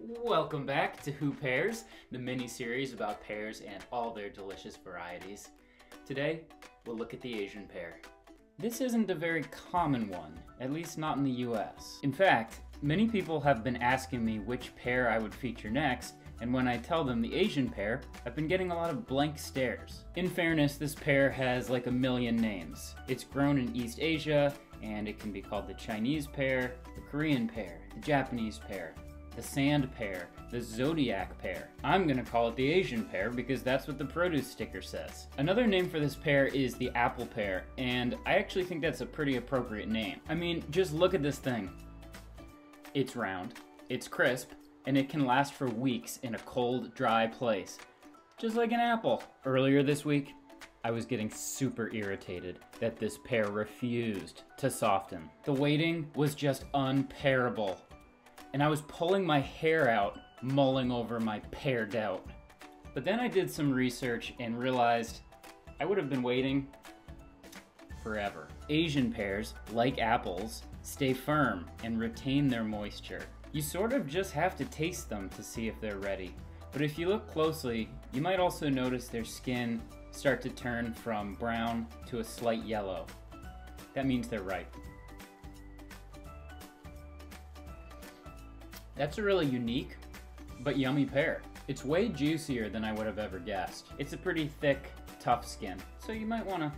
Welcome back to Who Pears, the mini-series about pears and all their delicious varieties. Today, we'll look at the Asian pear. This isn't a very common one, at least not in the US. In fact, many people have been asking me which pear I would feature next, and when I tell them the Asian pear, I've been getting a lot of blank stares. In fairness, this pear has like a million names. It's grown in East Asia, and it can be called the Chinese pear, the Korean pear, the Japanese pear, the sand pear, the zodiac pear. I'm gonna call it the Asian pear because that's what the produce sticker says. Another name for this pear is the apple pear, and I actually think that's a pretty appropriate name. I mean, just look at this thing. It's round, it's crisp, and it can last for weeks in a cold, dry place. Just like an apple. Earlier this week, I was getting super irritated that this pear refused to soften. The waiting was just unbearable. And I was pulling my hair out, mulling over my pear doubt. But then I did some research and realized I would have been waiting forever. Asian pears, like apples, stay firm and retain their moisture. You sort of just have to taste them to see if they're ready. But if you look closely, you might also notice their skin start to turn from brown to a slight yellow. That means they're ripe. That's a really unique but yummy pear. It's way juicier than I would have ever guessed. It's a pretty thick, tough skin, so you might want to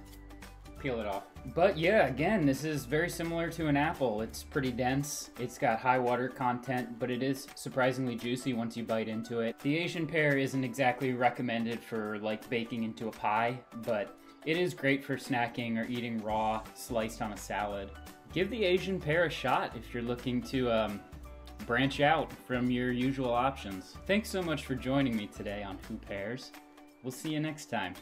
peel it off. But yeah, again, this is very similar to an apple. It's pretty dense, it's got high water content, but it is surprisingly juicy once you bite into it. The Asian pear isn't exactly recommended for like baking into a pie, but it is great for snacking or eating raw, sliced on a salad. Give the Asian pear a shot if you're looking to branch out from your usual options. Thanks so much for joining me today on Who Pears. We'll see you next time.